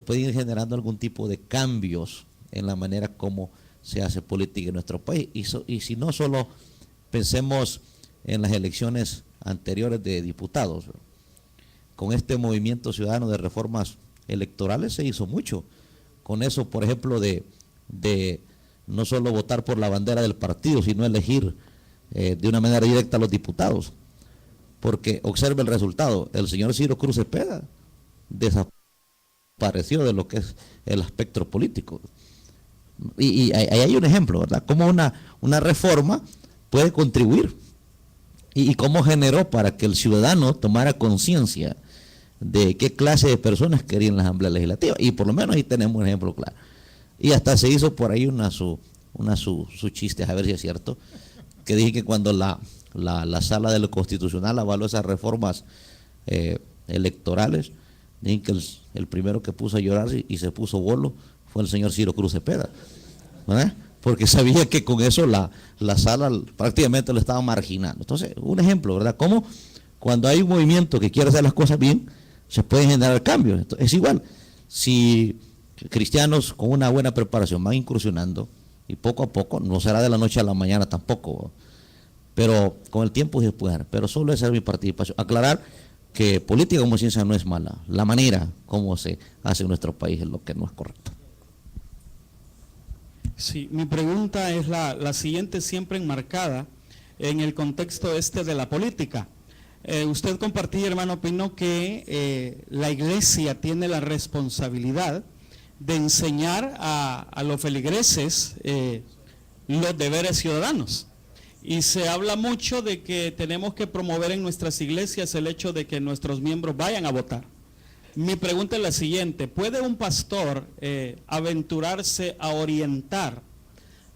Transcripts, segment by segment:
pueden ir generando algún tipo de cambios en la manera como se hace política en nuestro país. Y si no, solo pensemos en las elecciones anteriores de diputados. Con este movimiento ciudadano de reformas electorales se hizo mucho. Con eso, por ejemplo, de no solo votar por la bandera del partido, sino elegir de una manera directa a los diputados. Porque observe el resultado, el señor Ciro Cruz Cepeda desapareció de lo que es el espectro político. Y ahí hay un ejemplo, ¿verdad? Cómo una reforma puede contribuir y cómo generó para que el ciudadano tomara conciencia de qué clase de personas querían la Asamblea Legislativa. Y por lo menos ahí tenemos un ejemplo claro. Y hasta se hizo por ahí su chiste, a ver si es cierto, que dije que cuando la sala de lo constitucional avaló esas reformas electorales, dije que el primero que puso a llorar y se puso bolo fue el señor Ciro Cruz Cepeda, ¿verdad? Porque sabía que con eso la sala prácticamente lo estaba marginando. Entonces, un ejemplo, ¿verdad? Cómo cuando hay un movimiento que quiere hacer las cosas bien, se pueden generar cambios. Entonces, es igual, si cristianos con una buena preparación van incursionando, y poco a poco, no será de la noche a la mañana tampoco, pero con el tiempo se puede dar. Pero solo esa es mi participación. Aclarar que política como ciencia no es mala, la manera como se hace en nuestro país es lo que no es correcto. Sí, mi pregunta es la siguiente, siempre enmarcada en el contexto de la política. Usted compartía, hermano Pino, que la iglesia tiene la responsabilidad de enseñar a los feligreses los deberes ciudadanos. Y se habla mucho de que tenemos que promover en nuestras iglesias el hecho de que nuestros miembros vayan a votar. Mi pregunta es la siguiente: ¿puede un pastor aventurarse a orientar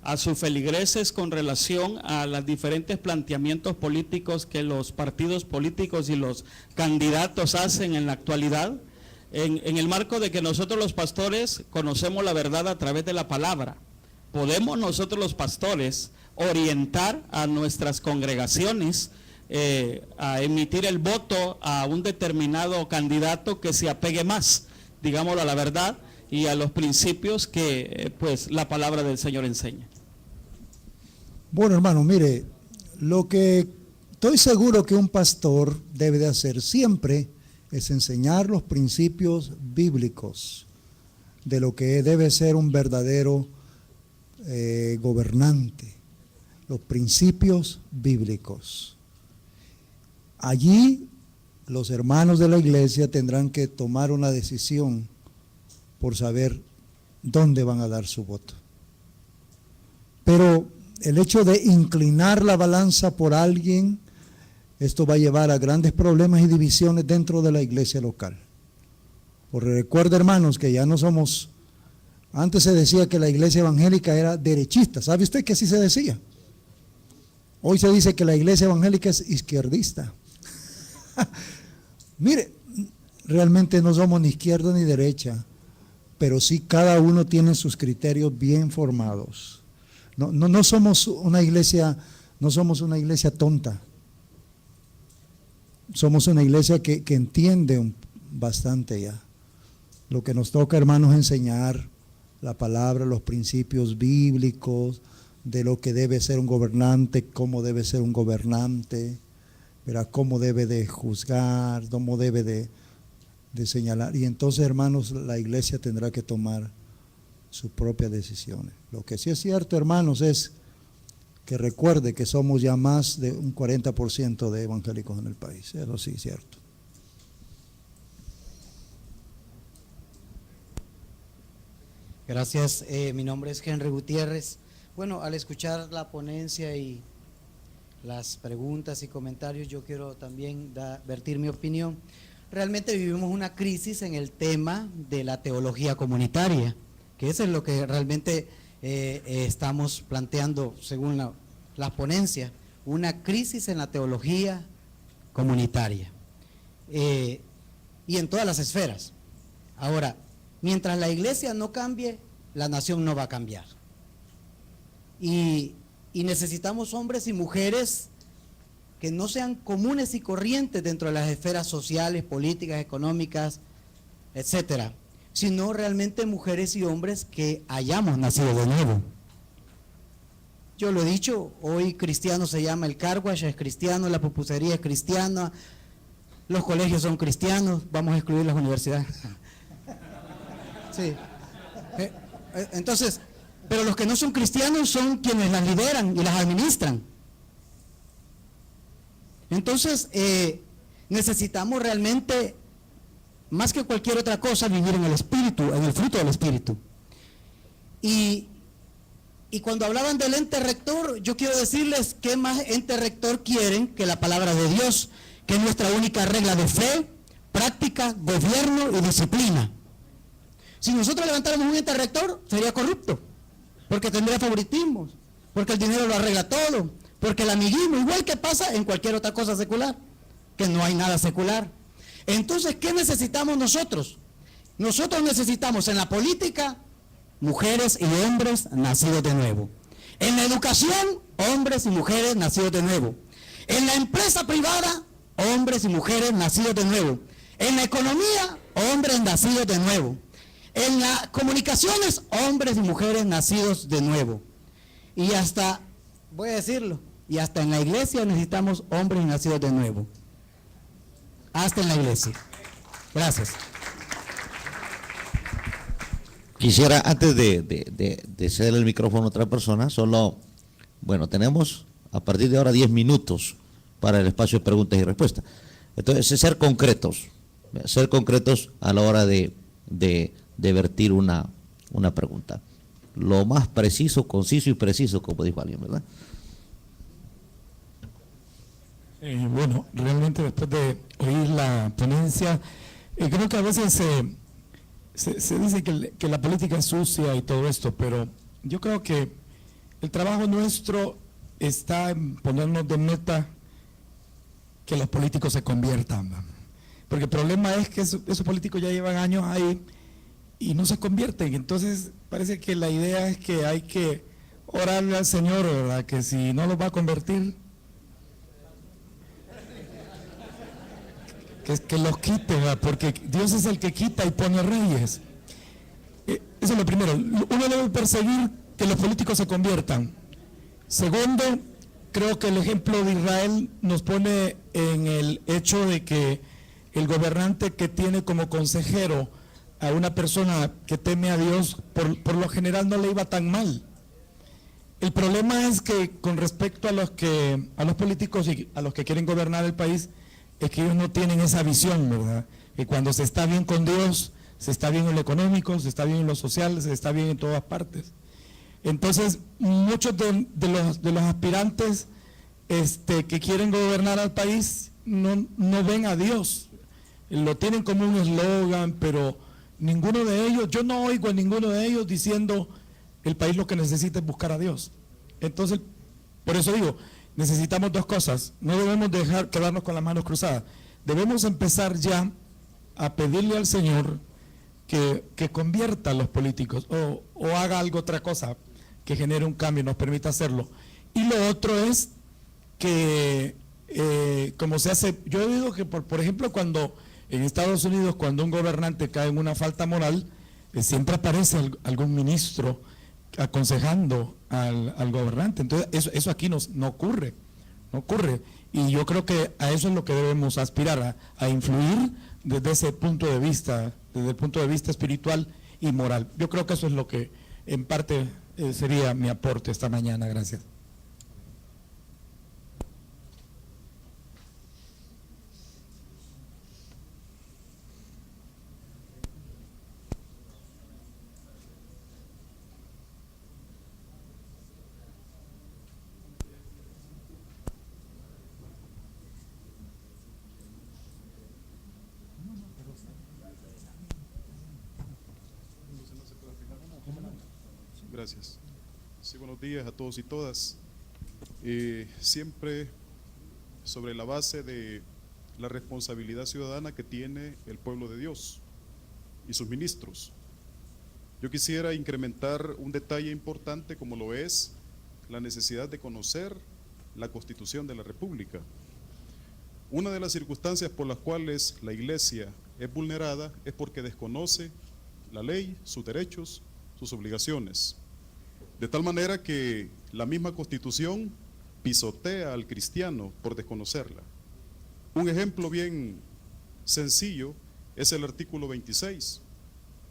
a sus feligreses con relación a los diferentes planteamientos políticos que los partidos políticos y los candidatos hacen en la actualidad? En el marco de que nosotros los pastores conocemos la verdad a través de la palabra, ¿podemos nosotros los pastores orientar a nuestras congregaciones a emitir el voto a un determinado candidato que se apegue más, digámoslo, a la verdad y a los principios que pues la palabra del Señor enseña? Bueno, hermano, mire, lo que estoy seguro que un pastor debe de hacer siempre es enseñar los principios bíblicos de lo que debe ser un verdadero gobernante, los principios bíblicos. Allí los hermanos de la iglesia tendrán que tomar una decisión por saber dónde van a dar su voto. Pero el hecho de inclinar la balanza por alguien, esto va a llevar a grandes problemas y divisiones dentro de la iglesia local. Porque recuerda, hermanos, que ya no somos, antes se decía que la iglesia evangélica era derechista. ¿Sabe usted que así se decía? Hoy se dice que la iglesia evangélica es izquierdista. Mire, realmente no somos ni izquierda ni derecha, pero sí cada uno tiene sus criterios bien formados. No somos una iglesia, no somos una iglesia tonta. Somos una iglesia que entiende bastante ya. Lo que nos toca, hermanos, es enseñar la palabra, los principios bíblicos, de lo que debe ser un gobernante, cómo debe ser un gobernante, ¿verdad? Cómo debe de juzgar, cómo debe de señalar. Y entonces, hermanos, la iglesia tendrá que tomar sus propias decisiones. Lo que sí es cierto, hermanos, es que recuerde que somos ya más de un 40% de evangélicos en el país. Eso sí es cierto. Gracias, mi nombre es Henry Gutiérrez. Bueno, al escuchar la ponencia y las preguntas y comentarios, yo quiero también vertir mi opinión. Realmente vivimos una crisis en el tema de la teología comunitaria, que eso es lo que realmente estamos planteando según la ponencia, una crisis en la teología comunitaria y en todas las esferas. Ahora, mientras la iglesia no cambie, la nación no va a cambiar. Y necesitamos hombres y mujeres que no sean comunes y corrientes dentro de las esferas sociales, políticas, económicas, etcétera, sino realmente mujeres y hombres que hayamos nacido de nuevo. Yo lo he dicho, hoy cristiano se llama el carwash, es cristiano, la pupusería es cristiana, los colegios son cristianos, vamos a excluir las universidades. Sí. Entonces, pero los que no son cristianos son quienes las lideran y las administran. Entonces, necesitamos realmente, más que cualquier otra cosa, vivir en el Espíritu, en el fruto del Espíritu. Y cuando hablaban del ente rector, yo quiero decirles qué más ente rector quieren que la palabra de Dios, que es nuestra única regla de fe, práctica, gobierno y disciplina. Si nosotros levantáramos un ente rector, sería corrupto, porque tendría favoritismos, porque el dinero lo arregla todo, porque el amiguismo, igual que pasa en cualquier otra cosa secular, que no hay nada secular. Entonces, ¿qué necesitamos nosotros? Nosotros necesitamos en la política mujeres y hombres nacidos de nuevo. En la educación, hombres y mujeres nacidos de nuevo. En la empresa privada, hombres y mujeres nacidos de nuevo. En la economía, hombres nacidos de nuevo. En las comunicaciones, hombres y mujeres nacidos de nuevo. Y hasta, voy a decirlo, y hasta en la iglesia necesitamos hombres nacidos de nuevo. Hasta en la iglesia. Gracias. Quisiera, antes de ceder el micrófono a otra persona, solo, bueno, tenemos a partir de ahora 10 minutos para el espacio de preguntas y respuestas. Entonces, ser concretos a la hora de vertir una pregunta. Lo más preciso, conciso y preciso, como dijo alguien, ¿verdad? Bueno, realmente después de oír la ponencia, creo que a veces se dice que la política es sucia y todo esto, pero yo creo que el trabajo nuestro está en ponernos de meta que los políticos se conviertan, porque el problema es que esos políticos ya llevan años ahí y no se convierten. Entonces parece que la idea es que hay que orarle al Señor, ¿verdad?, que si no los va a convertir, que los quite, ¿verdad?, porque Dios es el que quita y pone reyes. Eso es lo primero. Uno debe perseguir que los políticos se conviertan. Segundo, creo que el ejemplo de Israel nos pone en el hecho de que el gobernante que tiene como consejero a una persona que teme a Dios, por lo general no le iba tan mal. El problema es que con respecto a los políticos y a los que quieren gobernar el país, es que ellos no tienen esa visión, ¿verdad? Que cuando se está bien con Dios, se está bien en lo económico, se está bien en lo social, se está bien en todas partes. Entonces, muchos de los aspirantes que quieren gobernar al país no ven a Dios. Lo tienen como un eslogan, pero ninguno de ellos, yo no oigo a ninguno de ellos diciendo el país lo que necesita es buscar a Dios. Entonces, por eso digo, necesitamos dos cosas. No debemos quedarnos con las manos cruzadas. Debemos empezar ya a pedirle al Señor que convierta a los políticos o haga algo otra cosa que genere un cambio y nos permita hacerlo. Y lo otro es que, como se hace, yo he oído que, por ejemplo, cuando en Estados Unidos, cuando un gobernante cae en una falta moral, siempre aparece algún ministro aconsejando al gobernante. Entonces eso aquí no ocurre. Y yo creo que a eso es lo que debemos aspirar, a influir desde ese punto de vista, desde el punto de vista espiritual y moral. Yo creo que eso es lo que en parte sería mi aporte esta mañana. Gracias. Gracias. Sí, buenos días a todos y todas. Siempre sobre la base de la responsabilidad ciudadana que tiene el pueblo de Dios y sus ministros. Yo quisiera incrementar un detalle importante como lo es la necesidad de conocer la Constitución de la República. Una de las circunstancias por las cuales la Iglesia es vulnerada es porque desconoce la ley, sus derechos, sus obligaciones. De tal manera que la misma Constitución pisotea al cristiano por desconocerla. Un ejemplo bien sencillo es el artículo 26,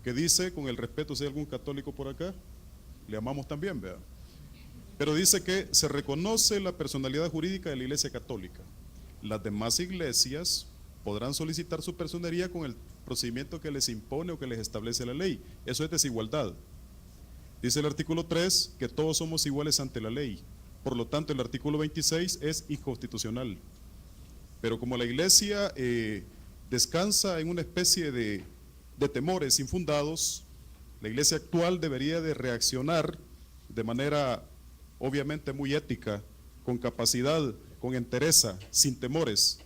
que dice, con el respeto, si hay algún católico por acá, le amamos también, ¿verdad? Pero dice que se reconoce la personalidad jurídica de la Iglesia Católica. Las demás iglesias podrán solicitar su personería con el procedimiento que les impone o que les establece la ley. Eso es desigualdad. Dice el artículo 3 que todos somos iguales ante la ley. Por lo tanto, el artículo 26 es inconstitucional. Pero como la iglesia descansa en una especie de temores infundados, la iglesia actual debería de reaccionar de manera obviamente muy ética, con capacidad, con entereza, sin temores.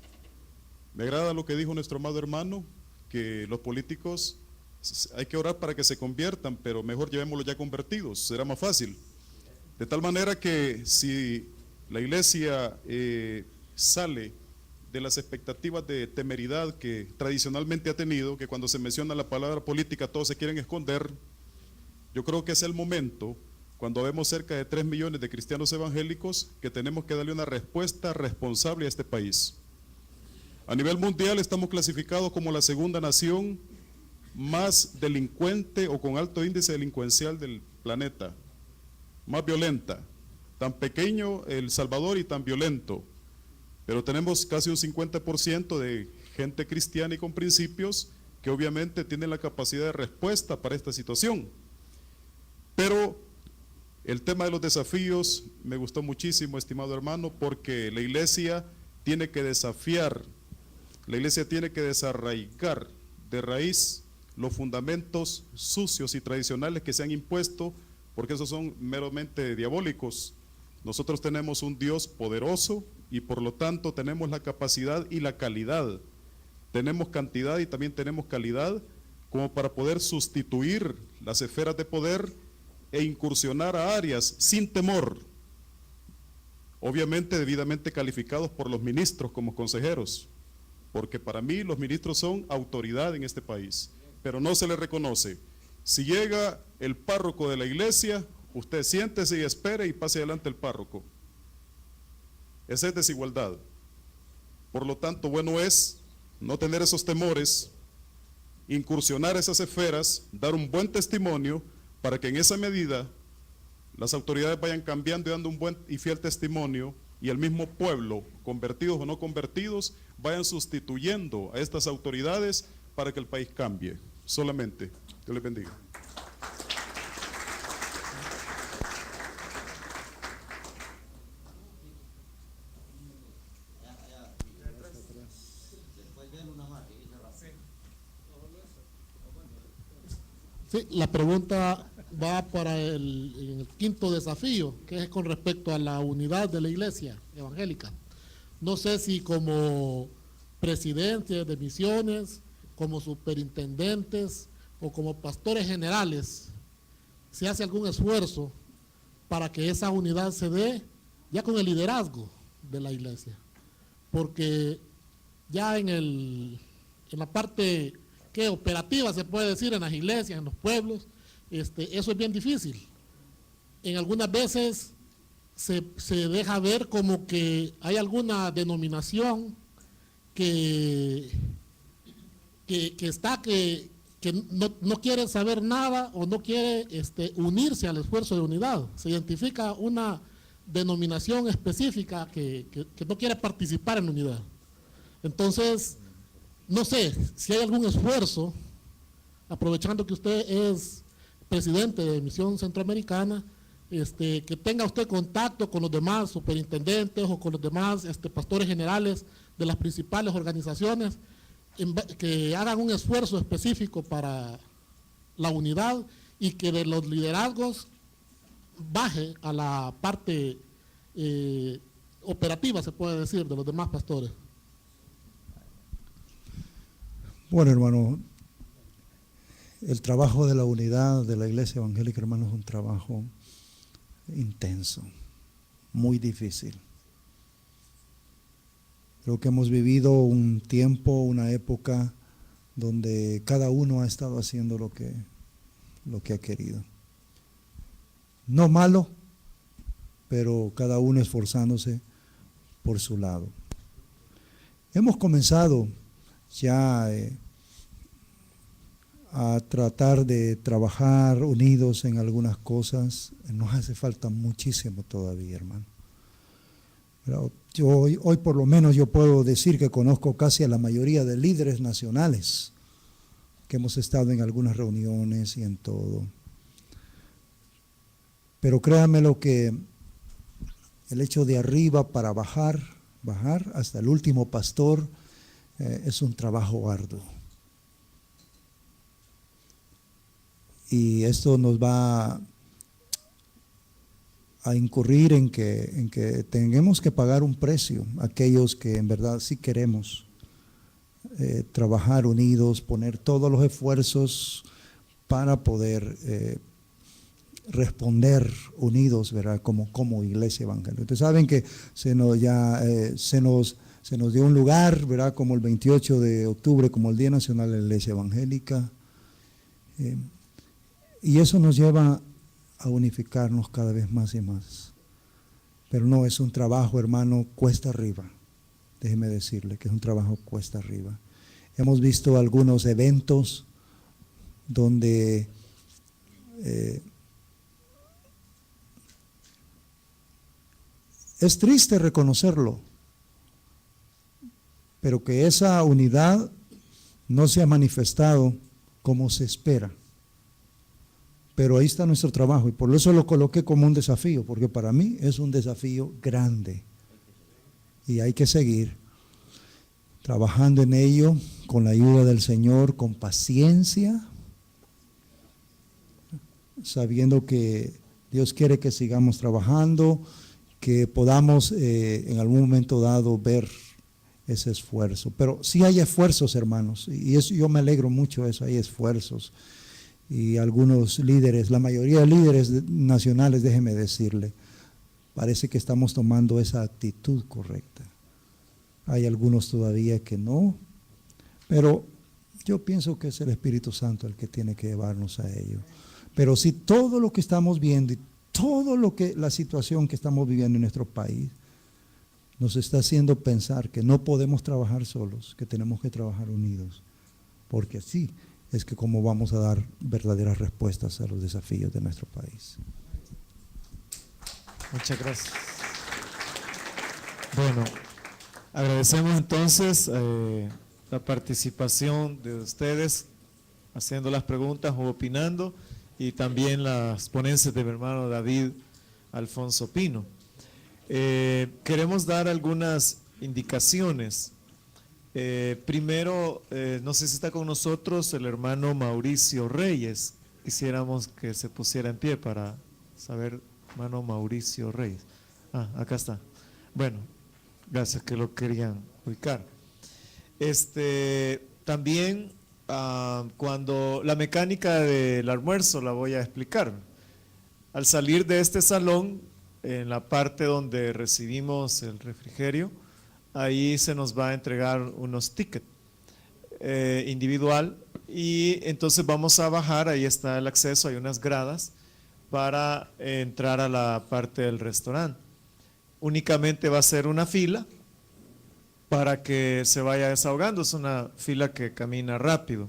Me agrada lo que dijo nuestro amado hermano, que los políticos hay que orar para que se conviertan, pero mejor llevémoslos ya convertidos, será más fácil. De tal manera que si la iglesia sale de las expectativas de temeridad que tradicionalmente ha tenido, que cuando se menciona la palabra política todos se quieren esconder, yo creo que es el momento, cuando vemos cerca de 3 millones de cristianos evangélicos, que tenemos que darle una respuesta responsable a este país. A nivel mundial estamos clasificados como la segunda nación más delincuente o con alto índice delincuencial del planeta, más violenta. Tan pequeño El Salvador y tan violento, pero tenemos casi un 50% de gente cristiana y con principios que obviamente tienen la capacidad de respuesta para esta situación. Pero el tema de los desafíos me gustó muchísimo, estimado hermano, porque la iglesia tiene que desafiar, la iglesia tiene que desarraigar de raíz los fundamentos sucios y tradicionales que se han impuesto, porque esos son meramente diabólicos. Nosotros tenemos un Dios poderoso y por lo tanto tenemos la capacidad y la calidad. Tenemos cantidad y también tenemos calidad como para poder sustituir las esferas de poder e incursionar a áreas sin temor, obviamente debidamente calificados por los ministros como consejeros, porque para mí los ministros son autoridad en este país, pero no se les reconoce. Si llega el párroco de la iglesia, usted siéntese y espere y pase adelante el párroco. Esa es desigualdad. Por lo tanto, bueno es no tener esos temores, incursionar esas esferas, dar un buen testimonio, para que en esa medida las autoridades vayan cambiando y dando un buen y fiel testimonio, y el mismo pueblo, convertidos o no convertidos, vayan sustituyendo a estas autoridades para que el país cambie. Solamente. Dios les bendiga. Sí, la pregunta va para el quinto desafío, que es con respecto a la unidad de la iglesia evangélica. No sé si como presidentes de misiones, como superintendentes o como pastores generales, se hace algún esfuerzo para que esa unidad se dé ya con el liderazgo de la iglesia. Porque ya en la parte que operativa, se puede decir, en las iglesias, en los pueblos, eso es bien difícil. En algunas veces se deja ver como que hay alguna denominación que no quiere saber nada o no quiere unirse al esfuerzo de unidad. Se identifica una denominación específica que no quiere participar en la unidad. Entonces, no sé si hay algún esfuerzo, aprovechando que usted es presidente de Misión Centroamericana, que tenga usted contacto con los demás superintendentes o con los demás pastores generales de las principales organizaciones, que hagan un esfuerzo específico para la unidad y que de los liderazgos baje a la parte operativa, se puede decir, de los demás pastores. Bueno, hermano, el trabajo de la unidad de la iglesia evangélica, hermano, es un trabajo intenso, muy difícil. Creo que hemos vivido un tiempo, una época donde cada uno ha estado haciendo lo que lo que ha querido. No malo, pero cada uno esforzándose por su lado. Hemos comenzado ya a tratar de trabajar unidos en algunas cosas. Nos hace falta muchísimo todavía, hermano. Pero yo hoy por lo menos yo puedo decir que conozco casi a la mayoría de líderes nacionales que hemos estado en algunas reuniones y en todo. Pero créanme lo que el hecho de arriba para bajar hasta el último pastor es un trabajo arduo. Y esto nos va a incurrir en que tengamos que pagar un precio, aquellos que en verdad sí queremos trabajar unidos, poner todos los esfuerzos para poder responder unidos, ¿verdad? Como iglesia evangélica. Ustedes saben que se nos dio un lugar, ¿verdad? Como el 28 de octubre, como el Día Nacional de la Iglesia Evangélica. Y eso nos lleva a unificarnos cada vez más y más. Pero no, es un trabajo, hermano, cuesta arriba. Déjeme decirle que es un trabajo cuesta arriba. Hemos visto algunos eventos donde es triste reconocerlo, pero que esa unidad no se ha manifestado como se espera. Pero ahí está nuestro trabajo y por eso lo coloqué como un desafío, porque para mí es un desafío grande y hay que seguir trabajando en ello con la ayuda del Señor, con paciencia, sabiendo que Dios quiere que sigamos trabajando, que podamos en algún momento dado ver ese esfuerzo. Pero sí hay esfuerzos, hermanos, y eso, yo me alegro mucho de eso, hay esfuerzos. Y algunos líderes, la mayoría de líderes nacionales, déjeme decirle, parece que estamos tomando esa actitud correcta. Hay algunos todavía que no, pero yo pienso que es el Espíritu Santo el que tiene que llevarnos a ello. Pero si todo lo que estamos viendo y todo lo que la situación que estamos viviendo en nuestro país nos está haciendo pensar que no podemos trabajar solos, que tenemos que trabajar unidos, porque así es que como vamos a dar verdaderas respuestas a los desafíos de nuestro país. Muchas gracias. Bueno, agradecemos entonces la participación de ustedes haciendo las preguntas o opinando y también las ponencias de mi hermano David Alfonso Pino. Queremos dar algunas indicaciones. Primero, no sé si está con nosotros el hermano Mauricio Reyes. Quisiéramos que se pusiera en pie para saber, hermano Mauricio Reyes. Acá está. Bueno, gracias que lo querían ubicar. También, cuando la mecánica del almuerzo la voy a explicar. Al salir de este salón, en la parte donde recibimos el refrigerio, ahí se nos va a entregar unos tickets individual y entonces vamos a bajar, ahí está el acceso, hay unas gradas para entrar a la parte del restaurante. Únicamente va a ser una fila para que se vaya desahogando, es una fila que camina rápido.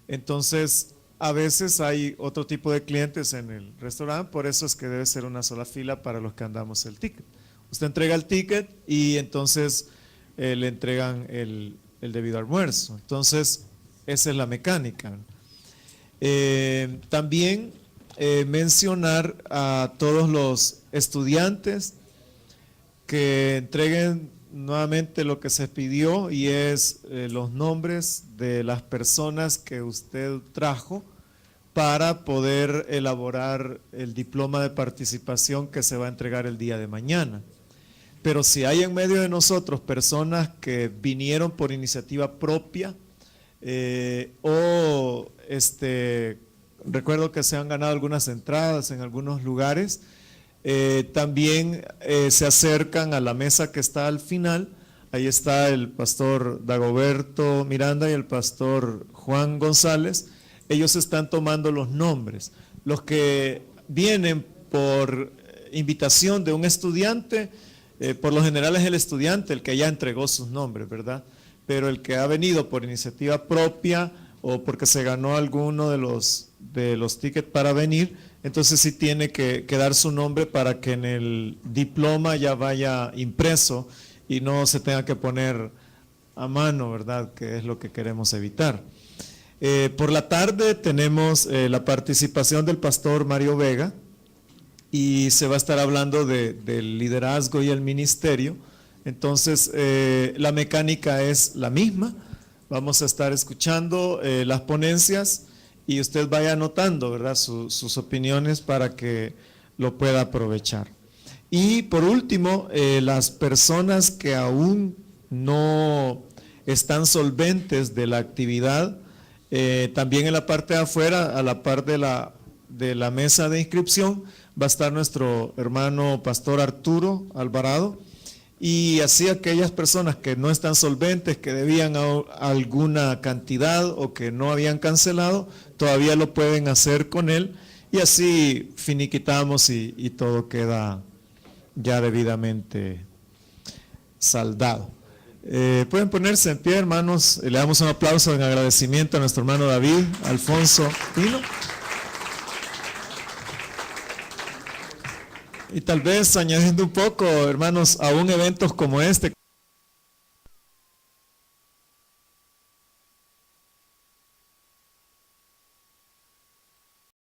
Entonces, a veces hay otro tipo de clientes en el restaurante, por eso es que debe ser una sola fila para los que andamos el ticket. Usted entrega el ticket y entonces le entregan el debido almuerzo. Entonces, esa es la mecánica. También mencionar a todos los estudiantes que entreguen nuevamente lo que se pidió y es los nombres de las personas que usted trajo para poder elaborar el diploma de participación que se va a entregar el día de mañana. Pero si hay en medio de nosotros personas que vinieron por iniciativa propia recuerdo que se han ganado algunas entradas en algunos lugares, también se acercan a la mesa que está al final. Ahí está el pastor Dagoberto Miranda y el pastor Juan González. Ellos están tomando los nombres. Los que vienen por invitación de un estudiante, por lo general es el estudiante el que ya entregó sus nombres, ¿verdad? Pero el que ha venido por iniciativa propia o porque se ganó alguno de los tickets para venir, entonces sí tiene que dar su nombre para que en el diploma ya vaya impreso y no se tenga que poner a mano, ¿verdad? Que es lo que queremos evitar. Por la tarde tenemos la participación del pastor Mario Vega y se va a estar hablando del liderazgo y el ministerio. Entonces la mecánica es la misma. Vamos a estar escuchando las ponencias y usted vaya anotando, ¿verdad? Sus opiniones para que lo pueda aprovechar. Y por último, las personas que aún no están solventes de la actividad, también en la parte de afuera, a la par de la mesa de inscripción, va a estar nuestro hermano pastor Arturo Alvarado, y así aquellas personas que no están solventes, que debían alguna cantidad o que no habían cancelado, todavía lo pueden hacer con él, y así finiquitamos y todo queda ya debidamente saldado. Pueden ponerse en pie, hermanos, le damos un aplauso en agradecimiento a nuestro hermano David Alfonso Pino. Y tal vez añadiendo un poco, hermanos, aún eventos como este,